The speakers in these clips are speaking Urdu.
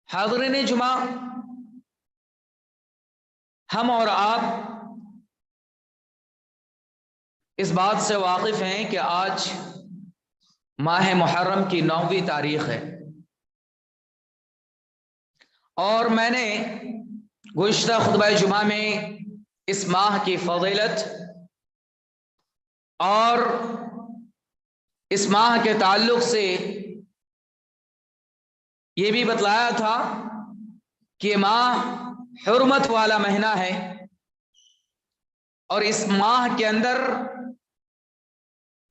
حاضرین جمعہ، ہم اور آپ اس بات سے واقف ہیں کہ آج ماہ محرم کی 9ویں تاریخ ہے، اور میں نے گزشتہ خطبہ جمعہ میں اس ماہ کی فضیلت اور اس ماہ کے تعلق سے یہ بھی بتلایا تھا کہ ماہ حرمت والا مہینہ ہے، اور اس ماہ کے اندر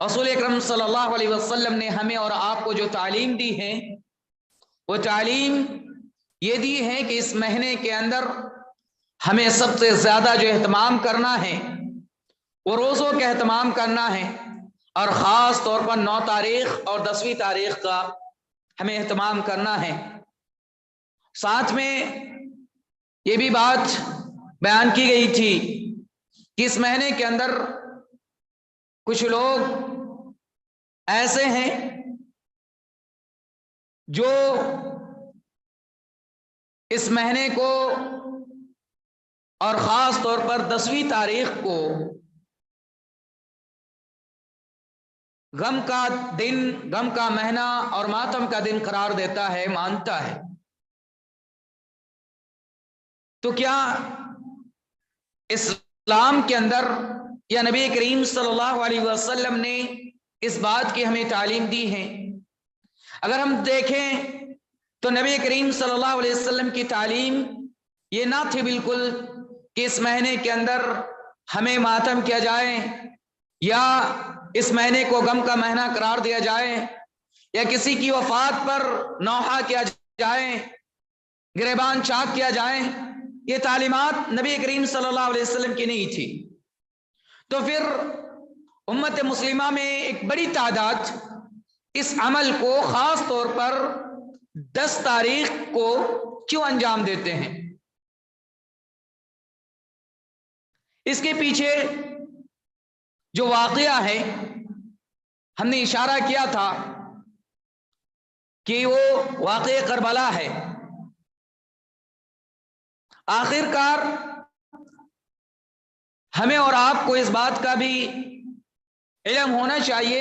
رسول اکرم صلی اللہ علیہ وسلم نے ہمیں اور آپ کو جو تعلیم دی ہے، وہ تعلیم یہ دی ہے کہ اس مہینے کے اندر ہمیں سب سے زیادہ جو اہتمام کرنا ہے وہ روزوں کا اہتمام کرنا ہے، اور خاص طور پر 9 تاریخ اور 10ویں تاریخ کا ہمیں اہتمام کرنا ہے۔ ساتھ میں یہ بھی بات بیان کی گئی تھی کہ اس مہینے کے اندر کچھ لوگ ایسے ہیں جو اس مہینے کو اور خاص طور پر 10ویں تاریخ کو غم کا دن، غم کا مہینہ اور ماتم کا دن قرار دیتا ہے، مانتا ہے۔ تو کیا اسلام کے اندر یا نبی کریم صلی اللہ علیہ وسلم نے اس بات کی ہمیں تعلیم دی ہے؟ اگر ہم دیکھیں تو نبی کریم صلی اللہ علیہ وسلم کی تعلیم یہ نہ تھی بالکل کہ اس مہینے کے اندر ہمیں ماتم کیا جائے، یا اس مہینے کو غم کا مہینہ قرار دیا جائے، یا کسی کی وفات پر نوحہ کیا جائے، گریبان چاک کیا جائے۔ یہ تعلیمات نبی کریم صلی اللہ علیہ وسلم کی نہیں تھی۔ تو پھر امت مسلمہ میں ایک بڑی تعداد اس عمل کو خاص طور پر 10 تاریخ کو کیوں انجام دیتے ہیں؟ اس کے پیچھے جو واقعہ ہے، ہم نے اشارہ کیا تھا کہ وہ واقعہ کربلا ہے۔ آخر کار ہمیں اور آپ کو اس بات کا بھی علم ہونا چاہیے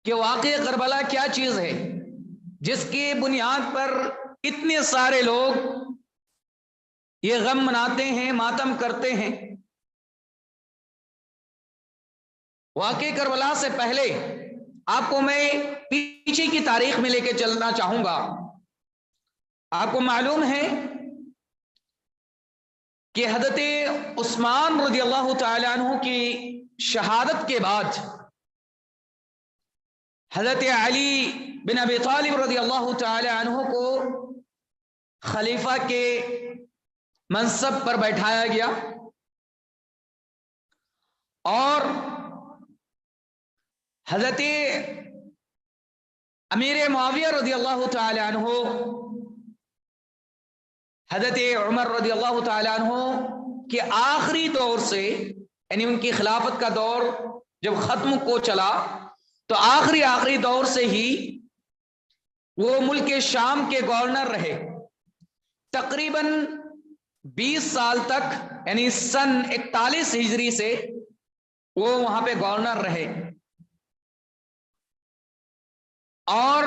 کہ واقعہ کربلا کیا چیز ہے جس کی بنیاد پر اتنے سارے لوگ یہ غم مناتے ہیں، ماتم کرتے ہیں۔ واقعہ کربلا سے پہلے آپ کو میں پیچھے کی تاریخ میں لے کے چلنا چاہوں گا۔ آپ کو معلوم ہے کہ حضرت عثمان رضی اللہ تعالی عنہ کی شہادت کے بعد حضرت علی بن ابی طالب رضی اللہ تعالی عنہ کو خلیفہ کے منصب پر بیٹھایا گیا، اور حضرت امیر معاویہ رضی اللہ تعالی عنہ حضرت عمر رضی اللہ تعالی عنہ کے آخری دور سے، یعنی ان کی خلافت کا دور جب ختم کو چلا تو آخری دور سے ہی وہ ملک شام کے گورنر رہے، تقریباً 20 سال تک، یعنی سن 41 ہجری سے وہ وہاں پہ گورنر رہے۔ اور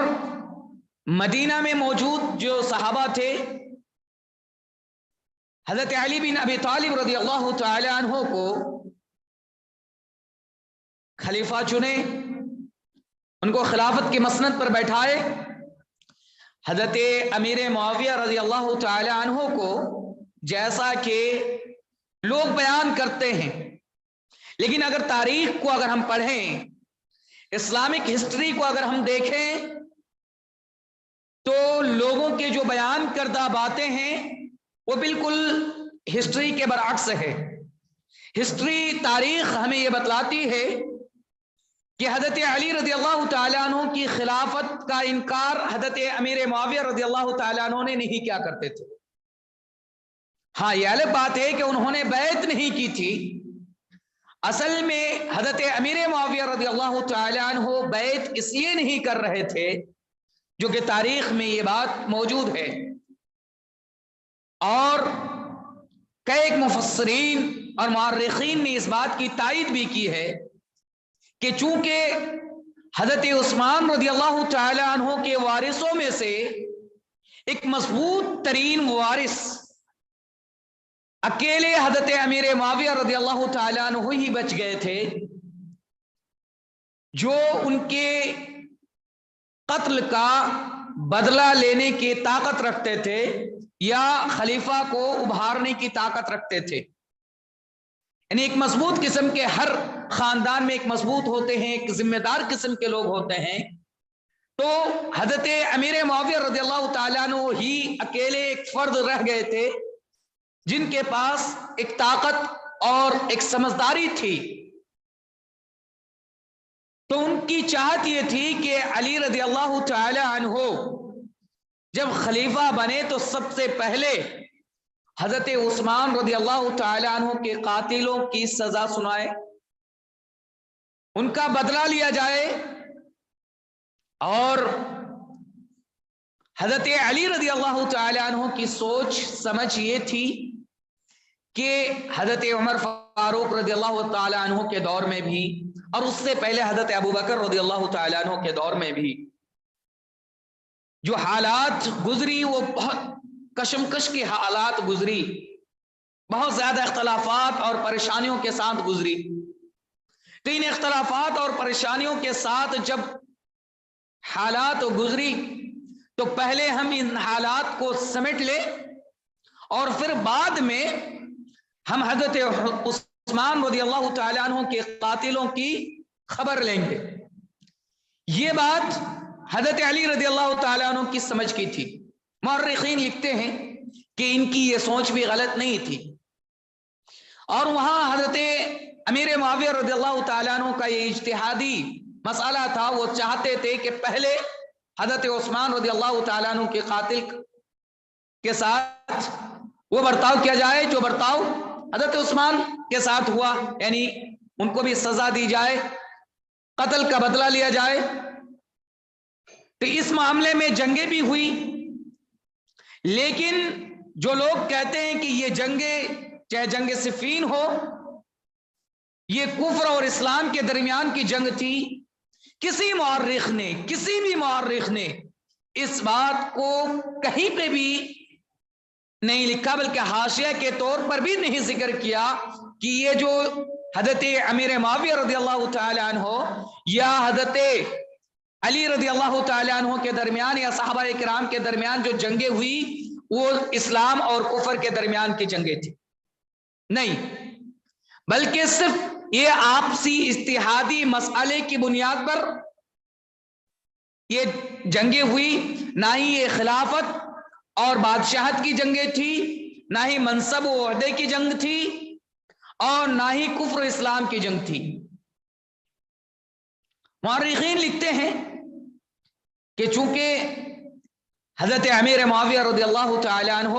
مدینہ میں موجود جو صحابہ تھے، حضرت علی بن ابی طالب رضی اللہ تعالی عنہ کو خلیفہ چنے، ان کو خلافت کی مسند پر بیٹھائے۔ حضرت امیر معاویہ رضی اللہ تعالی عنہ کو، جیسا کہ لوگ بیان کرتے ہیں، لیکن اگر تاریخ کو اگر ہم پڑھیں، اسلامک ہسٹری کو اگر ہم دیکھیں، تو لوگوں کے جو بیان کردہ باتیں ہیں وہ بالکل ہسٹری کے برعکس ہے۔ ہسٹری، تاریخ ہمیں یہ بتلاتی ہے کہ حضرت علی رضی اللہ تعالیٰ عنہ کی خلافت کا انکار حضرت امیر معاویہ رضی اللہ تعالیٰ عنہ نے نہیں کیا کرتے تھے۔ ہاں، یہ الگ بات ہے کہ انہوں نے بیعت نہیں کی تھی۔ اصل میں حضرت امیر معاویہ رضی اللہ تعالیٰ عنہ بیعت اس لیے نہیں کر رہے تھے جو کہ تاریخ میں یہ بات موجود ہے، اور کئی مفسرین اور مورخین نے اس بات کی تائید بھی کی ہے کہ چونکہ حضرت عثمان رضی اللہ تعالی عنہ کے وارثوں میں سے ایک مضبوط ترین وارث اکیلے حضرت امیر معاویہ رضی اللہ تعالی عنہ ہی بچ گئے تھے، جو ان کے قتل کا بدلہ لینے کی طاقت رکھتے تھے یا خلیفہ کو ابھارنے کی طاقت رکھتے تھے۔ یعنی ایک مضبوط قسم کے، ہر خاندان میں ایک مضبوط ہوتے ہیں، ایک ذمہ دار قسم کے لوگ ہوتے ہیں، تو حضرت امیر معاویہ رضی اللہ تعالیٰ عنہ ہی اکیلے ایک فرد رہ گئے تھے جن کے پاس ایک طاقت اور ایک سمجھداری تھی۔ تو ان کی چاہت یہ تھی کہ علی رضی اللہ تعالی عنہ جب خلیفہ بنے تو سب سے پہلے حضرت عثمان رضی اللہ تعالی عنہ کے قاتلوں کی سزا سنائے، ان کا بدلہ لیا جائے، اور حضرت علی رضی اللہ تعالی عنہ کی سوچ سمجھ یہ تھی کہ حضرت عمر فاروق رضی اللہ تعالی عنہ کے دور میں بھی، اور اس سے پہلے حضرت ابو بکر رضی اللہ تعالی عنہ کے دور میں بھی جو حالات گزری وہ بہت کشمکش کے حالات گزری، بہت زیادہ اختلافات اور پریشانیوں کے ساتھ گزری۔ تو ان اختلافات اور پریشانیوں کے ساتھ جب حالات گزری تو پہلے ہم ان حالات کو سمیٹ لیں اور پھر بعد میں ہم حضرت عثمان رضی اللہ تعالی عنہ کے قاتلوں کی خبر لیں گے۔ یہ بات حضرت علی رضی اللہ تعالی عنہ کی سمجھ کی تھی۔ مورخین لکھتے ہیں کہ ان کی یہ سوچ بھی غلط نہیں تھی، اور وہاں حضرت امیر معاویہ رضی اللہ تعالی عنہ کا یہ اجتہادی مسئلہ تھا، وہ چاہتے تھے کہ پہلے حضرت عثمان رضی اللہ تعالی عنہ کے قاتل کے ساتھ وہ برتاؤ کیا جائے جو برتاؤ حضرت عثمان کے ساتھ ہوا، یعنی ان کو بھی سزا دی جائے، قتل کا بدلہ لیا جائے۔ تو اس معاملے میں جنگیں بھی ہوئی، لیکن جو لوگ کہتے ہیں کہ یہ جنگیں، چاہے جنگ صفین ہو، یہ کفر اور اسلام کے درمیان کی جنگ تھی، کسی بھی مورخ نے اس بات کو کہیں پہ بھی نہیں لکھا، بلکہ حاشیہ کے طور پر بھی نہیں ذکر کیا کہ یہ جو حضرت امیر معاویہ رضی اللہ تعالی عنہ یا حضرت علی رضی اللہ تعالی عنہ کے درمیان یا صحابہ کرام کے درمیان جو جنگیں ہوئی وہ اسلام اور کفر کے درمیان کی جنگیں تھی، نہیں، بلکہ صرف یہ آپسی اجتہادی مسئلے کی بنیاد پر یہ جنگیں ہوئی، نہ ہی یہ خلافت اور بادشاہت کی جنگیں تھی، نہ ہی منصب و عہدے کی جنگ تھی، اور نہ ہی کفر اسلام کی جنگ تھی۔ مورخین لکھتے ہیں کہ چونکہ حضرت امیر معاویہ رضی اللہ تعالی عنہ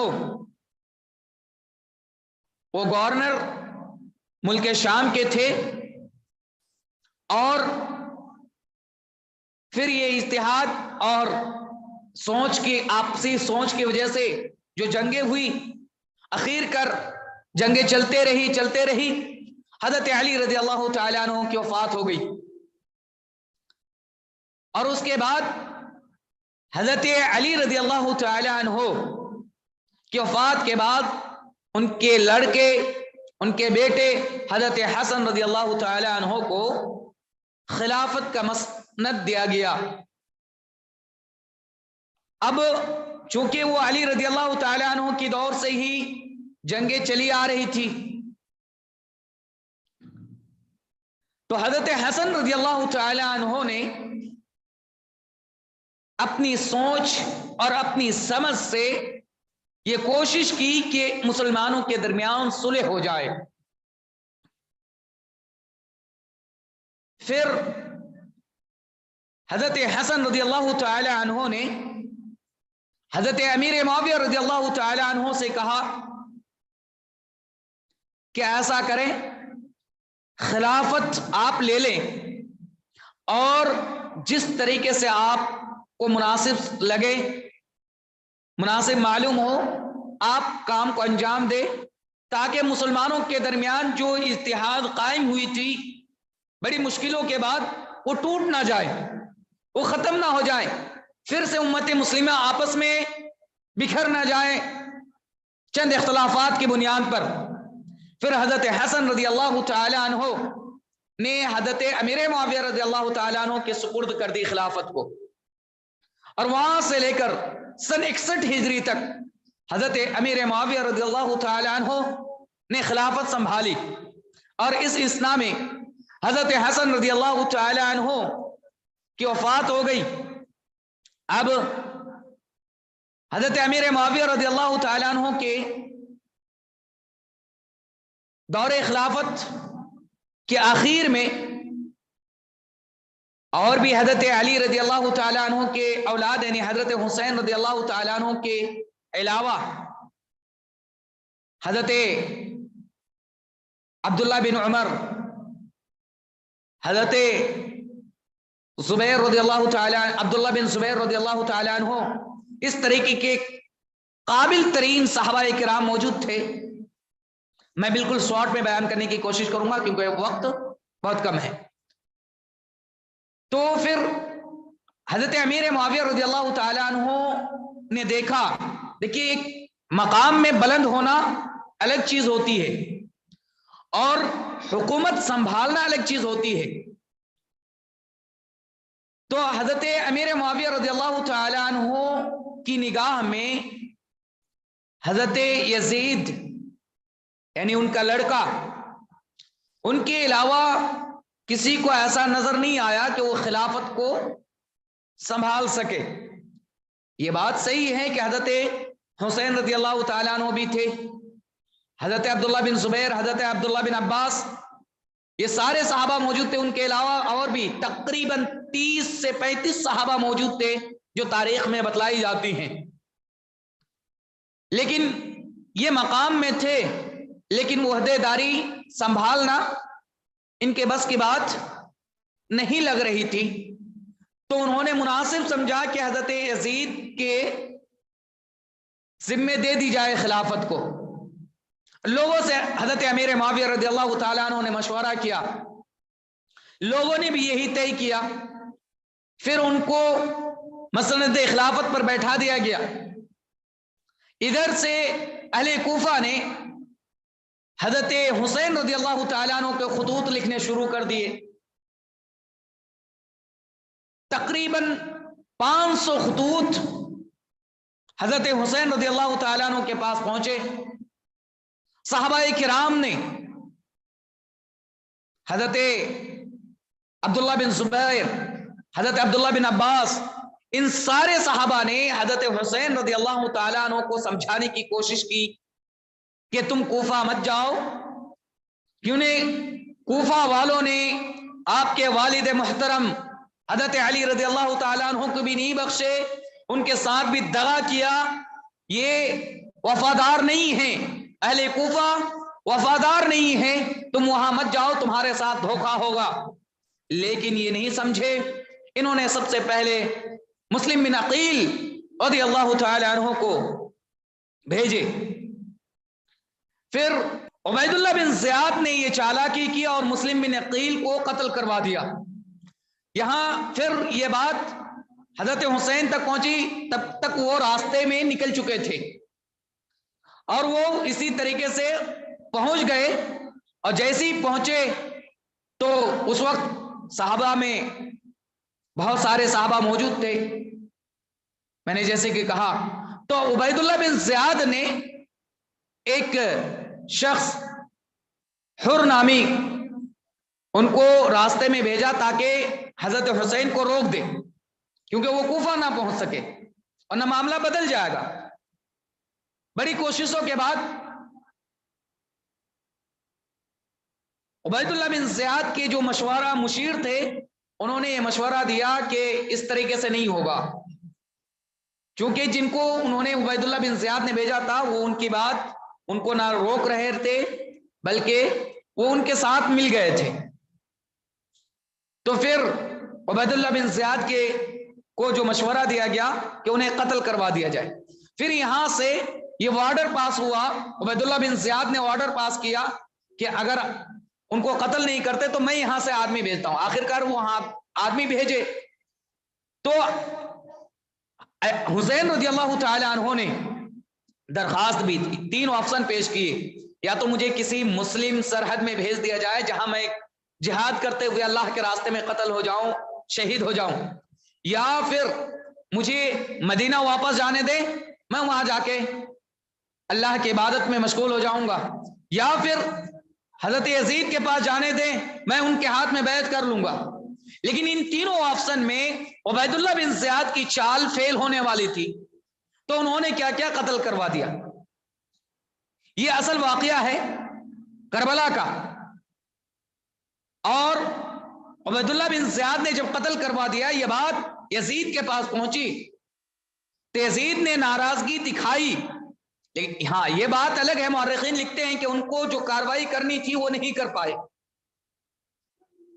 وہ گورنر ملک شام کے تھے، اور پھر یہ اجتہاد اور سوچ کی، آپسی سوچ کی وجہ سے جو جنگیں ہوئی، اخیر کر جنگیں چلتے رہی، حضرت علی رضی اللہ تعالی عنہ کی وفات ہو گئی، اور اس کے بعد حضرت علی رضی اللہ تعالی عنہ کی وفات کے بعد ان کے لڑکے، ان کے بیٹے حضرت حسن رضی اللہ تعالی عنہ کو خلافت کا مسند دیا گیا۔ اب چونکہ وہ علی رضی اللہ تعالی عنہ کی دور سے ہی جنگیں چلی آ رہی تھی، تو حضرت حسن رضی اللہ تعالی عنہ نے اپنی سوچ اور اپنی سمجھ سے یہ کوشش کی کہ مسلمانوں کے درمیان صلح ہو جائے۔ پھر حضرت حسن رضی اللہ تعالی عنہ نے حضرت امیر معاویہ رضی اللہ تعالی عنہ سے کہا کہ ایسا کریں، خلافت آپ لے لیں، اور جس طریقے سے آپ کو مناسب لگے, مناسب معلوم ہو, آپ کام کو انجام دے تاکہ مسلمانوں کے درمیان جو اتحاد قائم ہوئی تھی بڑی مشکلوں کے بعد وہ ٹوٹ نہ جائے, وہ ختم نہ ہو جائے, پھر سے امت مسلمہ آپس میں بکھر نہ جائے چند اختلافات کی بنیاد پر. پھر حضرت حسن رضی اللہ تعالی عنہ نے حضرت امیر معاویہ رضی اللہ تعالی عنہ کے سپرد کر دی خلافت کو, اور وہاں سے لے کر سن 61 ہجری تک حضرت امیر معاویہ رضی اللہ تعالی عنہ نے خلافت سنبھالی. اور اس اثناء میں حضرت حسن رضی اللہ تعالی عنہ کی وفات ہو گئی. اب حضرت امیر معاویہ رضی اللہ تعالی عنہ کے دور خلافت کے آخر میں اور بھی حضرت علی رضی اللہ تعالی عنہ کے اولاد یعنی حضرت حسین رضی اللہ تعالی عنہ کے علاوہ حضرت عبداللہ بن عمر, حضرت زبیر رضی اللہ تعالی عبداللہ بن زبیر رضی اللہ تعالی عنہ, اس طریقے کے قابل ترین صحابہ کرام موجود تھے. میں بالکل شارٹ میں بیان کرنے کی کوشش کروں گا کیونکہ وقت بہت کم ہے. تو پھر حضرت امیر معاویہ رضی اللہ تعالی عنہ نے دیکھا, دیکھیے ایک مقام میں بلند ہونا الگ چیز ہوتی ہے اور حکومت سنبھالنا الگ چیز ہوتی ہے. تو حضرت امیر معاویہ رضی اللہ تعالی عنہ کی نگاہ میں حضرت یزید یعنی ان کا لڑکا, ان کے علاوہ کسی کو ایسا نظر نہیں آیا کہ وہ خلافت کو سنبھال سکے. یہ بات صحیح ہے کہ حضرت حسین رضی اللہ تعالیٰ عنہ بھی تھے, حضرت عبداللہ بن زبیر, حضرت عبداللہ بن عباس, یہ سارے صحابہ موجود تھے. ان کے علاوہ اور بھی تقریباً 30 سے 35 صحابہ موجود تھے جو تاریخ میں بتلائی جاتی ہیں. لیکن یہ مقام میں تھے, لیکن وہ عہدے داری سنبھالنا ان کے بس کی بات نہیں لگ رہی تھی. تو انہوں نے مناسب سمجھا کہ حضرت یزید کے ذمے دے دی جائے خلافت کو. لوگوں سے حضرت امیر معاویہ رضی اللہ تعالیٰ عنہ نے مشورہ کیا, لوگوں نے بھی یہی طے کیا. پھر ان کو مسند خلافت پر بیٹھا دیا گیا. ادھر سے اہل کوفہ نے حضرت حسین رضی اللہ تعالیٰ عنہ کے خطوط لکھنے شروع کر دیے. تقریباً 500 خطوط حضرت حسین رضی اللہ تعالیٰ عنہ کے پاس پہنچے. صحابہ کرام نے حضرت عبداللہ بن زبیر, حضرت عبداللہ بن عباس, ان سارے صحابہ نے حضرت حسین رضی اللہ تعالیٰ عنہ کو سمجھانے کی کوشش کی کہ تم کوفہ مت جاؤ, کیوں نے کوفہ والوں نے آپ کے والد محترم حضرت علی رضی اللہ تعالیٰ عنہ کو بھی نہیں بخشے, ان کے ساتھ بھی دغا کیا. یہ وفادار نہیں ہیں, اہل کوفہ وفادار نہیں ہیں, تم وہاں مت جاؤ, تمہارے ساتھ دھوکا ہوگا. لیکن یہ نہیں سمجھے. انہوں نے سب سے پہلے مسلم بن عقیل رضی اللہ تعالی عنہ کو بھیجے. پھر عبید اللہ بن زیاد نے یہ چالاکی کی اور مسلم بن عقیل کو قتل کروا دیا. یہاں پھر یہ بات حضرت حسین تک پہنچی, تب تک وہ راستے میں نکل چکے تھے اور وہ اسی طریقے سے پہنچ گئے. اور جیسے ہی پہنچے تو اس وقت صحابہ میں بہت سارے صحابہ موجود تھے, میں نے جیسے کہ کہا. تو عبید اللہ بن زیاد نے ایک شخص حر نامی ان کو راستے میں بھیجا تاکہ حضرت حسین کو روک دے, کیونکہ وہ کوفہ نہ پہنچ سکے اور نہ معاملہ بدل جائے گا. بڑی کوششوں کے بعد عبید اللہ بن زیاد کے جو مشورہ مشیر تھے, انہوں نے یہ مشورہ دیا کہ اس طریقے سے نہیں ہوگا, کیونکہ جن کو انہوں نے عبید اللہ بن زیاد نے بھیجا تھا وہ ان کی بات ان کو نہ روک رہے تھے بلکہ وہ ان کے ساتھ مل گئے تھے. تو پھر عبید اللہ بن زیاد کے کو جو مشورہ دیا گیا کہ انہیں قتل کروا دیا جائے. پھر یہاں سے یہ آرڈر پاس ہوا، عبیداللہ بن زیاد نے آرڈر پاس کیا کہ اگر ان کو قتل نہیں کرتے تو میں یہاں سے آدمی بھیجتا ہوں. آخرکار وہ وہاں آدمی بھیجے تو حسین رضی اللہ تعالی عنہ نے درخواست بھی تھی، 3 آپشن پیش کیے. یا تو مجھے کسی مسلم سرحد میں بھیج دیا جائے جہاں میں جہاد کرتے ہوئے اللہ کے راستے میں قتل ہو جاؤں، شہید ہو جاؤں، یا پھر مجھے مدینہ واپس جانے دے، میں وہاں جا کے اللہ کی عبادت میں مشغول ہو جاؤں گا، یا پھر حضرت یزید کے پاس جانے دیں، میں ان کے ہاتھ میں بیعت کر لوں گا. لیکن ان تینوں آپشن میں عبیداللہ بن زیاد کی چال فیل ہونے والی تھی، تو انہوں نے کیا کیا؟ قتل کروا دیا. یہ اصل واقعہ ہے کربلا کا. اور عبیداللہ بن زیاد نے جب قتل کروا دیا، یہ بات یزید کے پاس پہنچی تو یزید نے ناراضگی دکھائی. لیکن ہاں یہ بات الگ ہے، مورخین لکھتے ہیں کہ ان کو جو کاروائی کرنی تھی وہ نہیں کر پائے.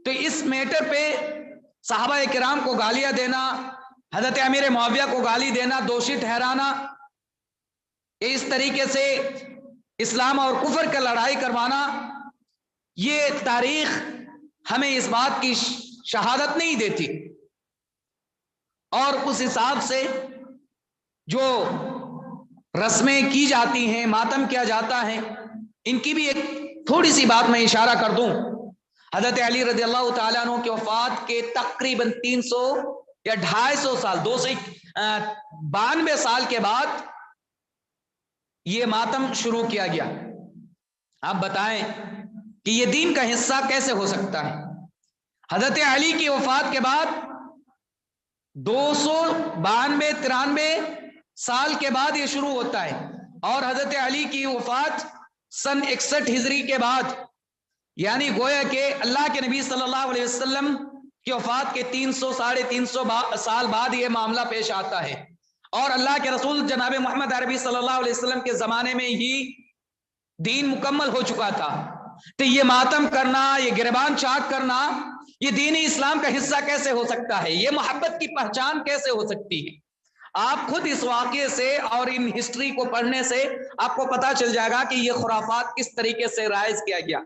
تو اس میٹر پہ صحابہ کرام کو گالیاں دینا، حضرت امیر معاویہ کو گالی دینا، دوشی ٹھہرانا، اس طریقے سے اسلام اور کفر کا لڑائی کروانا، یہ تاریخ ہمیں اس بات کی شہادت نہیں دیتی. اور اس حساب سے جو رسمیں کی جاتی ہیں، ماتم کیا جاتا ہے، ان کی بھی ایک تھوڑی سی بات میں اشارہ کر دوں. حضرت علی رضی اللہ تعالیٰ عنہ کی وفات کے تقریباً 300 یا 250 سال، 292 سال کے بعد یہ ماتم شروع کیا گیا. آپ بتائیں کہ یہ دین کا حصہ کیسے ہو سکتا ہے؟ حضرت علی کی وفات کے بعد 292-93 سال کے بعد یہ شروع ہوتا ہے، اور حضرت علی کی وفات سن 61 ہجری کے بعد، یعنی گویا کہ اللہ کے نبی صلی اللہ علیہ وسلم کی وفات کے 300-350 سال بعد یہ معاملہ پیش آتا ہے. اور اللہ کے رسول جناب محمد عربی صلی اللہ علیہ وسلم کے زمانے میں ہی دین مکمل ہو چکا تھا. تو یہ ماتم کرنا، یہ گریبان چاک کرنا، یہ دین اسلام کا حصہ کیسے ہو سکتا ہے؟ یہ محبت کی پہچان کیسے ہو سکتی ہے؟ آپ خود اس واقعے سے اور ان ہسٹری کو پڑھنے سے آپ کو پتا چل جائے گا کہ یہ خرافات کس طریقے سے رائج کیا گیا.